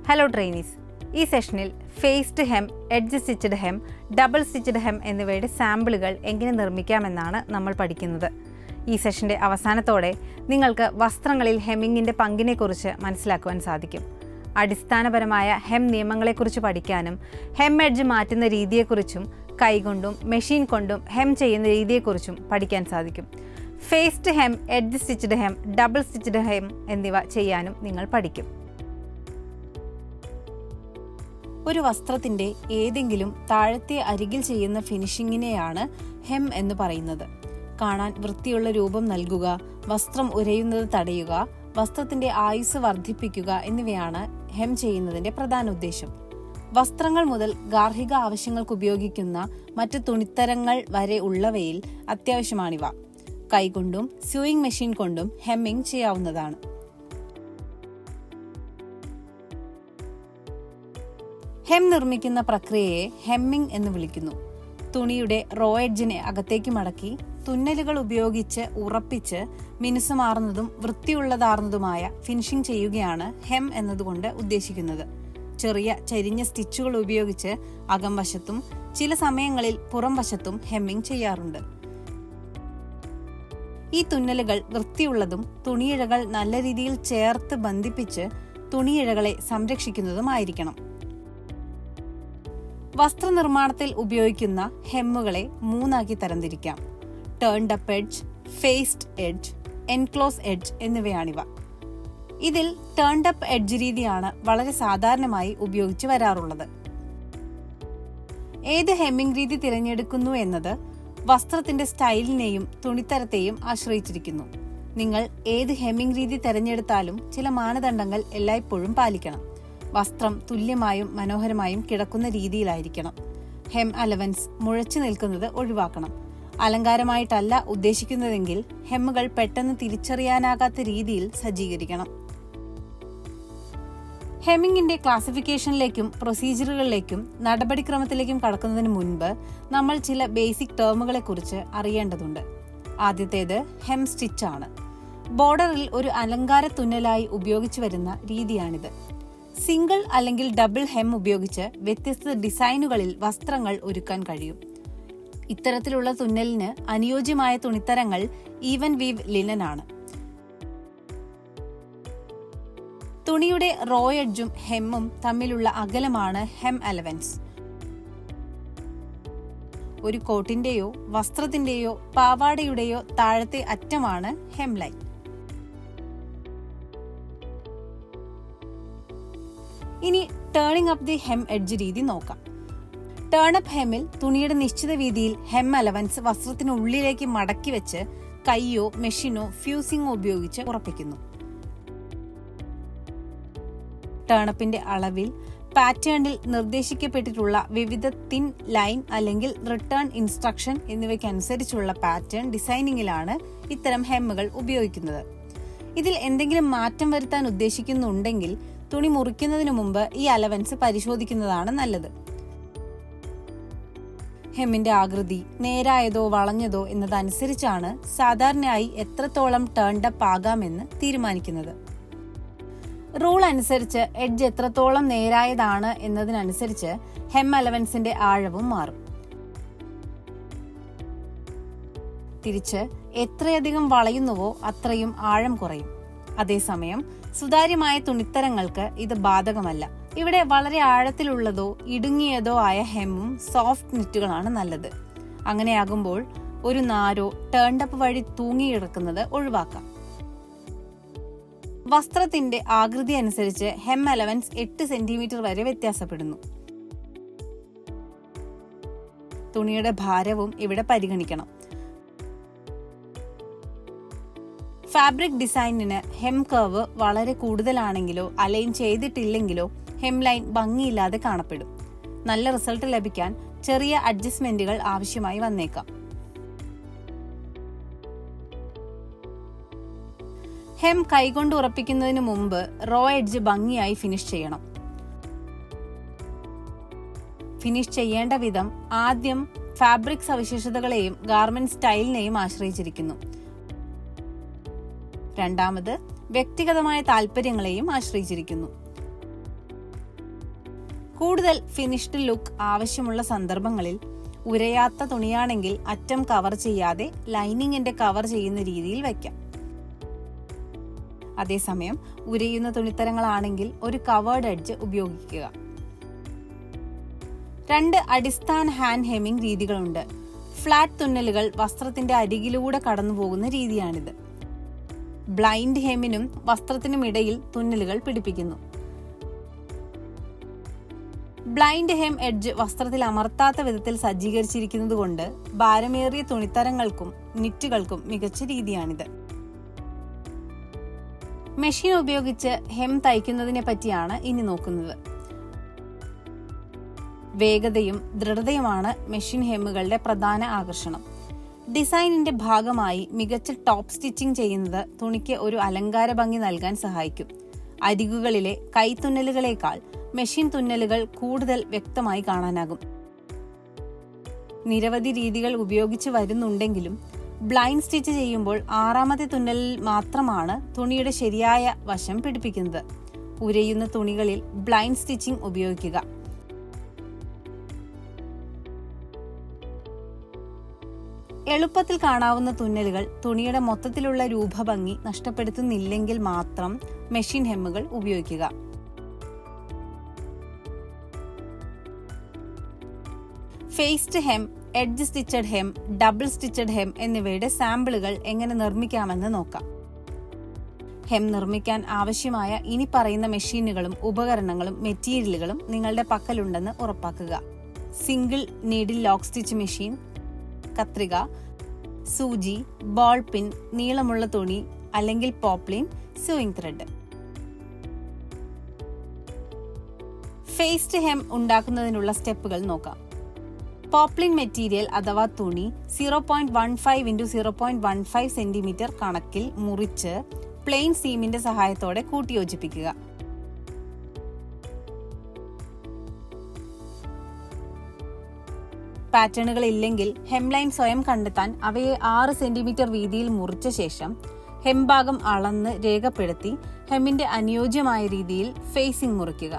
Hello trainees, ഈ സെഷനിൽ faced hem, edge stitched hem, double stitched hem എന്നിവയുടെ സാമ്പിളുകൾ എങ്ങനെ നിർമ്മിക്കാമെന്നാണ് നമ്മൾ പഠിക്കുന്നത്. ഈ സെഷൻ്റെ അവസാനത്തോടെ നിങ്ങൾക്ക് വസ്ത്രങ്ങളിൽ ഹെമ്മിങ്ങിൻ്റെ പങ്കിനെക്കുറിച്ച് മനസ്സിലാക്കുവാൻ സാധിക്കും. അടിസ്ഥാനപരമായ ഹെം നിയമങ്ങളെക്കുറിച്ച് പഠിക്കാനും ഹെം എഡ്ജ് മാറ്റുന്ന രീതിയെക്കുറിച്ചും കൈകൊണ്ടും മെഷീൻ കൊണ്ടും ഹെം ചെയ്യുന്ന രീതിയെക്കുറിച്ചും പഠിക്കാൻ സാധിക്കും. Faced hem, edge stitched hem, double stitched hem എന്നിവ ചെയ്യാനും നിങ്ങൾ പഠിക്കും. ഒരു വസ്ത്രത്തിൻ്റെ ഏതെങ്കിലും താഴത്തെ അരികിൽ ചെയ്യുന്ന ഫിനിഷിങ്ങിനെയാണ് ഹെം എന്ന് പറയുന്നത്. കാണാൻ വൃത്തിയുള്ള രൂപം നൽകുക, വസ്ത്രം ഉരയുന്നത് തടയുക, വസ്ത്രത്തിന്റെ ആയുസ് വർദ്ധിപ്പിക്കുക എന്നിവയാണ് ഹെം ചെയ്യുന്നതിന്റെ പ്രധാന ഉദ്ദേശം. വസ്ത്രങ്ങൾ മുതൽ ഗാർഹിക ആവശ്യങ്ങൾക്ക് ഉപയോഗിക്കുന്ന മറ്റു തുണിത്തരങ്ങൾ വരെ ഉള്ളവയിൽ അത്യാവശ്യമാണിവ. കൈകൊണ്ടും സ്യൂയിങ് മെഷീൻ കൊണ്ടും ഹെമ്മിങ് ചെയ്യാവുന്നതാണ്. ഹെം നിർമ്മിക്കുന്ന പ്രക്രിയയെ ഹെമ്മിങ് എന്ന് വിളിക്കുന്നു. തുണിയുടെ റോ എഡ്ജിനെ അകത്തേക്ക് മടക്കി തുന്നലുകൾ ഉപയോഗിച്ച് ഉറപ്പിച്ച് മിനുസമാർന്നതും വൃത്തിയുള്ളതാർന്നതുമായ ഫിനിഷിംഗ് ചെയ്യുകയാണ് ഹെം എന്നതുകൊണ്ട് ഉദ്ദേശിക്കുന്നത്. ചെറിയ ചരിഞ്ഞ സ്റ്റിച്ചുകൾ ഉപയോഗിച്ച് അകം വശത്തും ചില സമയങ്ങളിൽ പുറം വശത്തും ഹെമ്മിങ് ചെയ്യാറുണ്ട്. ഈ തുന്നലുകൾ വൃത്തിയുള്ളതും തുണിയിഴകൾ നല്ല രീതിയിൽ ചേർത്ത് ബന്ധിപ്പിച്ച് തുണിയിഴകളെ സംരക്ഷിക്കുന്നതുമായിരിക്കണം. വസ്ത്രനിർമ്മാണത്തിൽ ഉപയോഗിക്കുന്ന ഹെമ്മുകളെ മൂന്നാക്കി തരംതിരിക്കാം. Turned up edge, faced edge, enclose edge എന്നിവയാണിവ. ഇതിൽ ടേൺഡ് അപ്പ് എഡ്ജ് രീതിയാണ് വളരെ സാധാരണമായി ഉപയോഗിച്ചു വരാറുള്ളത്. ഏത് ഹെമ്മിംഗ് രീതി തിരഞ്ഞെടുക്കുന്നു എന്നത് വസ്ത്രത്തിന്റെ സ്റ്റൈലിനെയും തുണിത്തരത്തെയും ആശ്രയിച്ചിരിക്കുന്നു. നിങ്ങൾ ഏത് ഹെമ്മിംഗ് രീതി തിരഞ്ഞെടുത്താലും ചില മാനദണ്ഡങ്ങൾ എല്ലായ്പ്പോഴും പാലിക്കണം. വസ്ത്രം തുല്യമായും മനോഹരമായും കിടക്കുന്ന രീതിയിലായിരിക്കണം. ഹെം അലവൻസ് മുഴച്ചു നിൽക്കുന്നത് ഒഴിവാക്കണം. അലങ്കാരമായിട്ടല്ല ഉദ്ദേശിക്കുന്നതെങ്കിൽ ഹെമ്മുകൾ പെട്ടെന്ന് തിരിച്ചറിയാനാകാത്ത രീതിയിൽ സജ്ജീകരിക്കണം. ഹെമ്മിങ്ങിന്റെ ക്ലാസിഫിക്കേഷനിലേക്കും പ്രൊസീജിയറുകളിലേക്കും നടപടിക്രമത്തിലേക്കും കടക്കുന്നതിന് മുൻപ് നമ്മൾ ചില ബേസിക് ടേമുകളെ കുറിച്ച് അറിയേണ്ടതുണ്ട്. ആദ്യത്തേത് ഹെം സ്റ്റിച്ച് ആണ്. ബോർഡറിൽ ഒരു അലങ്കാര തുന്നലായി ഉപയോഗിച്ചു വരുന്ന രീതിയാണിത്. സിംഗിൾ അല്ലെങ്കിൽ ഡബിൾ ഹെം ഉപയോഗിച്ച് വ്യത്യസ്ത ഡിസൈനുകളിൽ വസ്ത്രങ്ങൾ ഒരുക്കാൻ കഴിയും. ഇത്തരത്തിലുള്ള തുന്നലിന് അനുയോജ്യമായ തുണിത്തരങ്ങൾ ഈവൻ വീവ് ലിനൻ ആണ്. തുണിയുടെ റോ എഡ്ജും ഹെമ്മും തമ്മിലുള്ള അകലമാണ് ഹെം അലവൻസ്. ഒരു കോട്ടിന്റെയോ വസ്ത്രത്തിന്റെയോ പാവാടയുടെയോ താഴത്തെ അറ്റമാണ് ഹെം ലൈൻ. ഇനി turning up the hem edge രീതി നോക്കാം. ടേൺ അപ്പ് ഹെമ്മിൽ തുണിയുടെ നിശ്ചിത വീതിയിൽ ഹെം അലവൻസ് വസ്ത്രത്തിനുള്ളിലേക്ക് മടക്കി വെച്ച് കൈയോ മെഷീനോ ഫ്യൂസിങ്ങോ ഉപയോഗിച്ച് ഉറപ്പിക്കുന്നു. ടേണപ്പിന്റെ അളവിൽ പാറ്റേണിൽ നിർദ്ദേശിക്കപ്പെട്ടിട്ടുള്ള വിവിധ തിൻ ലൈൻ അല്ലെങ്കിൽ റിട്ടേൺ ഇൻസ്ട്രക്ഷൻ എന്നിവയ്ക്കനുസരിച്ചുള്ള പാറ്റേൺ ഡിസൈനിങ്ങിലാണ് ഇത്തരം ഹെമ്മുകൾ ഉപയോഗിക്കുന്നത്. ഇതിൽ എന്തെങ്കിലും മാറ്റം വരുത്താൻ ഉദ്ദേശിക്കുന്നുണ്ടെങ്കിൽ തുണി മുറിക്കുന്നതിന് മുമ്പ് ഈ അലവൻസ് പരിശോധിക്കുന്നതാണ് നല്ലത്. ഹെമ്മിന്റെ ആകൃതി നേരായതോ വളഞ്ഞതോ എന്നതനുസരിച്ചാണ് സാധാരണയായി എത്രത്തോളം ടേൺഡ് അപ്പ് ആകാമെന്ന് തീരുമാനിക്കുന്നത്. റൂൾ അനുസരിച്ച് എഡ്ജ് എത്രത്തോളം നേരായതാണ് എന്നതിനനുസരിച്ച് ഹെം അലവൻസിന്റെ ആഴവും മാറും. തിരിച്ച് എത്രയധികം വളയുന്നുവോ അത്രയും ആഴം കുറയും. അതേസമയം സുതാര്യമായ തുണിത്തരങ്ങൾക്ക് ഇത് ബാധകമല്ല. ഇവിടെ വളരെ ആഴത്തിലുള്ളതോ ഇടുങ്ങിയതോ ആയ ഹെമ്മും സോഫ്റ്റ് നിറ്റുകളാണ് നല്ലത്. അങ്ങനെയാകുമ്പോൾ ഒരു നാരോ ടേൺഡ് അപ്പ് വഴി തൂങ്ങിക്കിടക്കുന്നത് ഒഴിവാക്കാം. വസ്ത്രത്തിന്റെ ആകൃതി അനുസരിച്ച് ഹെം അലവൻസ് 8 സെന്റിമീറ്റർ വരെ വ്യത്യാസപ്പെടുന്നു. തുണിയുടെ ഭാരവും ഇവിടെ പരിഗണിക്കണം. ഫാബ്രിക് ഡിസൈനിന് ഹെം കർവ് വളരെ കൂടുതലാണെങ്കിലോ അലൈൻ ചെയ്തിട്ടില്ലെങ്കിലോ ഹെം ലൈൻ ഭംഗിയില്ലാതെ കാണപ്പെടും. നല്ല റിസൾട്ട് ലഭിക്കാൻ ചെറിയ അഡ്ജസ്റ്റ്മെന്റുകൾ ആവശ്യമായി വന്നേക്കാം. ഹെം കൈകൊണ്ട് ഉറപ്പിക്കുന്നതിന് മുമ്പ് റോ എഡ്ജ് ഭംഗിയായി ഫിനിഷ് ചെയ്യണം. ഫിനിഷ് ചെയ്യേണ്ട വിധം ആദ്യം ഫാബ്രിക് സവിശേഷതകളെയും ഗാർമെന്റ് സ്റ്റൈലിനെയും ആശ്രയിച്ചിരിക്കുന്നു. രണ്ടാമത് വ്യക്തിഗതമായ താല്പര്യങ്ങളെയും ആശ്രയിച്ചിരിക്കുന്നു. കൂടുതൽ ഫിനിഷ്ഡ് ലുക്ക് ആവശ്യമുള്ള സന്ദർഭങ്ങളിൽ ഉരയാത്ത തുണിയാണെങ്കിൽ അറ്റം കവർ ചെയ്യാതെ ലൈനിങ്ങിന്റെ കവർ ചെയ്യുന്ന രീതിയിൽ വയ്ക്കാം. അതേസമയം ഉരയുന്ന തുണിത്തരങ്ങളാണെങ്കിൽ ഒരു കവേർഡ് എഡ്ജ് ഉപയോഗിക്കുക. 2 അടിസ്ഥാന ഹാൻഡ് ഹെമ്മിംഗ് രീതികളുണ്ട്. ഫ്ലാറ്റ് തുന്നലുകൾ വസ്ത്രത്തിന്റെ അരികിലൂടെ കടന്നുപോകുന്ന രീതിയാണിത്. ബ്ലൈൻഡ് ഹെമ്മിനും വസ്ത്രത്തിനുമിടയിൽ തുന്നലുകൾ പിടിപ്പിക്കുന്നു. ബ്ലൈൻഡ് ഹെം എഡ്ജ് വസ്ത്രത്തിൽ അമർത്താത്ത വിധത്തിൽ സജ്ജീകരിച്ചിരിക്കുന്നത് കൊണ്ട് ഭാരമേറിയ തുണിത്തരങ്ങൾക്കും നിറ്റുകൾക്കും മികച്ച രീതിയാണിത്. മെഷീൻ ഉപയോഗിച്ച് ഹെം തയ്ക്കുന്നതിനെ പറ്റിയാണ് ഇനി നോക്കുന്നത്. വേഗതയും ദൃഢതയുമാണ് മെഷീൻ ഹെമ്മുകളുടെ പ്രധാന ആകർഷണം. ഡിസൈനിന്റെ ഭാഗമായി മികച്ച ടോപ്പ് സ്റ്റിച്ചിങ് ചെയ്യുന്നത് തുണിക്ക് ഒരു അലങ്കാര ഭംഗി നൽകാൻ സഹായിക്കും. അരികുകളിലെ കൈത്തുന്നലുകളേക്കാൾ മെഷീൻ തുന്നലുകൾ കൂടുതൽ വ്യക്തമായി കാണാനാകും. നിരവധി രീതികൾ ഉപയോഗിച്ച് വരുന്നുണ്ടെങ്കിലും ബ്ലൈൻഡ് സ്റ്റിച്ച് ചെയ്യുമ്പോൾ 6ാമത്തെ തുന്നലിൽ മാത്രമാണ് തുണിയുടെ ശരിയായ വശം പിടിപ്പിക്കുന്നത്. ഉരയുന്ന തുണികളിൽ ബ്ലൈൻഡ് സ്റ്റിച്ചിങ് ഉപയോഗിക്കുക. എളുപ്പത്തിൽ കാണാവുന്ന തുന്നലുകൾ തുണിയുടെ മൊത്തത്തിലുള്ള രൂപഭംഗി നഷ്ടപ്പെടുത്തുന്നില്ലെങ്കിൽ മാത്രം മെഷീൻ ഹെമ്മുകൾ ഉപയോഗിക്കുക. Faced hem, edge stitched hem, double stitched hem എന്നിവയുടെ സാമ്പിളുകൾ എങ്ങനെ നിർമ്മിക്കാമെന്ന് നോക്കാം. ഹെം നിർമ്മിക്കാൻ ആവശ്യമായ ഇനി പറയുന്ന മെഷീനുകളും ഉപകരണങ്ങളും മെറ്റീരിയലുകളും നിങ്ങളുടെ പക്കലുണ്ടെന്ന് ഉറപ്പാക്കുക. Single needle lock stitch machine, കത്രിക, സൂചി, ബോൾ പിൻ, നീളമുള്ള തുണി അല്ലെങ്കിൽ poplin, sewing thread. Faced hem ഉണ്ടാക്കുന്നതിനുള്ള സ്റ്റെപ്പുകൾ നോക്കാം. പോപ്ലിൻ മെറ്റീരിയൽ അഥവാ തുണി 0.15 x 0.15 സെന്റിമീറ്റർ കണക്കിൽ മുറിച്ച് പ്ലെയിൻ സീമിന്റെ സഹായത്തോടെ കൂട്ടിയോജിപ്പിക്കുക. പാറ്റേണുകൾ ഇല്ലെങ്കിൽ ഹെംലൈൻ സ്വയം കണ്ടെത്താൻ അവയെ 6 സെന്റിമീറ്റർ വീതിയിൽ മുറിച്ച ശേഷം ഹെംഭാഗം അളന്ന് രേഖപ്പെടുത്തി ഹെമ്മിന്റെ അനുയോജ്യമായ രീതിയിൽ ഫേസിംഗ് മുറിക്കുക.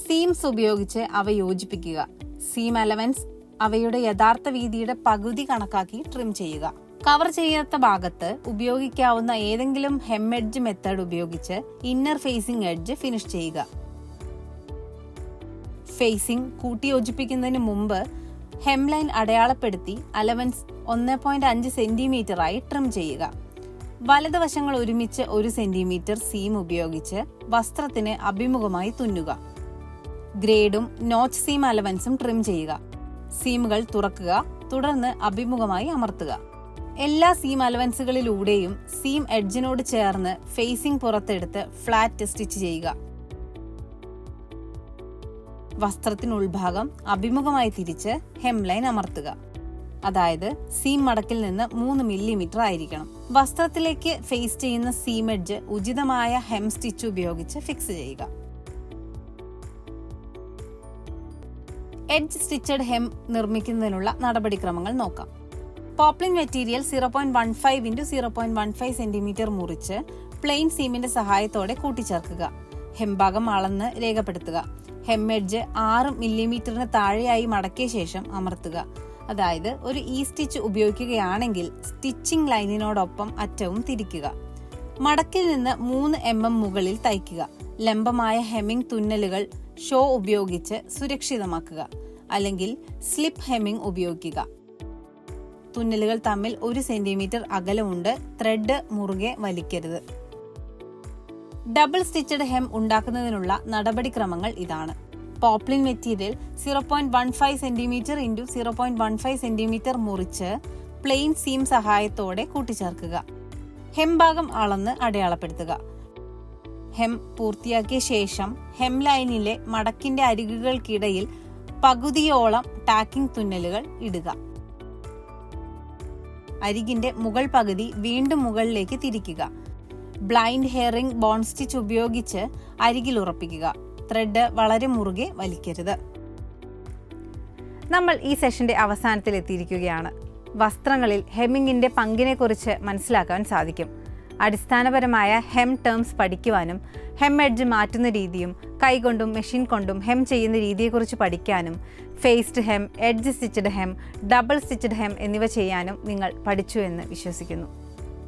സീംസ് ഉപയോഗിച്ച് അവ യോജിപ്പിക്കുക. സീം അലവൻസ് അവയുടെ യഥാർത്ഥ വീതിയുടെ പകുതി കണക്കാക്കി ട്രിം ചെയ്യുക. കവർ ചെയ്യാത്ത ഭാഗത്ത് ഉപയോഗിക്കാവുന്ന ഏതെങ്കിലും ഹെം എഡ്ജ് മെത്തേഡ് ഉപയോഗിച്ച് ഇന്നർ ഫേസിംഗ് എഡ്ജ് ഫിനിഷ് ചെയ്യുക. ഫേസിംഗ് കൂട്ടിയോജിപ്പിക്കുന്നതിന് മുമ്പ് ഹെംലൈൻ അടയാളപ്പെടുത്തി അലവൻസ് 1.5 സെന്റിമീറ്ററായി ട്രിം ചെയ്യുക. വലതുവശങ്ങൾ ഒരുമിച്ച് 1 സെന്റിമീറ്റർ സീം ഉപയോഗിച്ച് വസ്ത്രത്തിന് അഭിമുഖമായി തുന്നുക. ഗ്രേഡും നോച്ച് സീം അലവൻസും ട്രിം ചെയ്യുക. സീമുകൾ തുറക്കുക, തുടർന്ന് അഭിമുഖമായി അമർത്തുക. എല്ലാ സീം അലവൻസുകളിലൂടെയും സീം എഡ്ജിനോട് ചേർന്ന് ഫേസിംഗ് പുറത്തെടുത്ത് ഫ്ലാറ്റ് സ്റ്റിച്ച് ചെയ്യുക. വസ്ത്രത്തിന് ഉൾഭാഗം അഭിമുഖമായി തിരിച്ച് ഹെംലൈൻ അമർത്തുക. അതായത് സീം മടക്കിൽ നിന്ന് 3 മില്ലിമീറ്റർ ആയിരിക്കണം. വസ്ത്രത്തിലേക്ക് ഫേസ് ചെയ്യുന്ന സീം എഡ്ജ് ഉചിതമായ ഹെം സ്റ്റിച്ച് ഉപയോഗിച്ച് ഫിക്സ് ചെയ്യുക. എഡ്ജ് സ്റ്റിച്ചഡ് ഹെം നിർമ്മിക്കുന്നതിനുള്ള നടപടിക്രമങ്ങൾ നോക്കാം. പോപ്ലിൻ മെറ്റീരിയൽ 0.15 x 0.15 സെന്റിമീറ്റർ മുറിച്ച് പ്ലെയിൻ സീമിന്റെ സഹായത്തോടെ കൂട്ടിച്ചേർക്കുക. ഹെംഭാഗം അളന്ന് രേഖപ്പെടുത്തുക. ഹെം എഡ്ജ് 6 മില്ലിമീറ്ററിന് താഴെയായി മടക്കിയ ശേഷം അമർത്തുക. അതായത് ഒരു ഈ സ്റ്റിച്ച് ഉപയോഗിക്കുകയാണെങ്കിൽ സ്റ്റിച്ചിങ് ലൈനിനോടൊപ്പം അറ്റവും തിരിക്കുക. മടക്കിൽ നിന്ന് 3 mm മുകളിൽ തയ്ക്കുക. ലംബമായ ഹെമ്മിംഗ് തുന്നലുകൾ ഷോ ഉപയോഗിച്ച് സുരക്ഷിതമാക്കുക, അല്ലെങ്കിൽ സ്ലിപ്പ് ഹെമ്മിംഗ് ഉപയോഗിക്കുക. തുന്നലുകൾ തമ്മിൽ 1 സെന്റിമീറ്റർ അകലമുണ്ട്. ത്രെഡ് മുറുകെ വലിക്കരുത്. ഡബിൾ സ്റ്റിച്ചഡ് ഹെം ഉണ്ടാക്കുന്നതിനുള്ള നടപടിക്രമങ്ങൾ ഇതാണ്. Poplin material 0.15 centimetre x 0.15 centimetre മുറിച്ച് പ്ലെയിൻ സീം സഹായത്തോടെ കൂട്ടിച്ചേർക്കുക. ഹെംഭാഗം അളന്ന് അടയാളപ്പെടുത്തുക. ഹെം പൂർത്തിയാക്കിയ ശേഷം ഹെം ലൈനിലെ മടക്കിന്റെ അരികുകൾക്കിടയിൽ പകുതിയോളം ടാക്കിംഗ് തുന്നലുകൾ ഇടുക. അരികിന്റെ മുകൾ പകുതി വീണ്ടും മുകളിലേക്ക് തിരിക്കുക. ബ്ലൈൻഡ് ഹെയറിംഗ് ബോൺ സ്റ്റിച്ച് ഉപയോഗിച്ച് അരികിൽ ഉറപ്പിക്കുക. ത്രെഡ് വളരെ മുറുകെ വലിക്കരുത്. നമ്മൾ ഈ സെഷന്റെ അവസാനത്തിൽ എത്തിയിരിക്കുകയാണ്. വസ്ത്രങ്ങളിൽ ഹെമ്മിങ്ങിന്റെ പങ്കിനെക്കുറിച്ച് മനസ്സിലാക്കാൻ സാധിക്കും. അടിസ്ഥാനപരമായ ഹെം ടേംസ് പഠിക്കുവാനും ഹെം എഡ്ജ് മാറ്റുന്ന രീതിയും കൈകൊണ്ടും മെഷീൻ കൊണ്ടും ഹെം ചെയ്യുന്ന രീതിയെക്കുറിച്ച് പഠിക്കാനും faced hem, edge stitched hem, double stitched hem എന്നിവ ചെയ്യാനും നിങ്ങൾ പഠിച്ചു എന്ന് വിശ്വസിക്കുന്നു.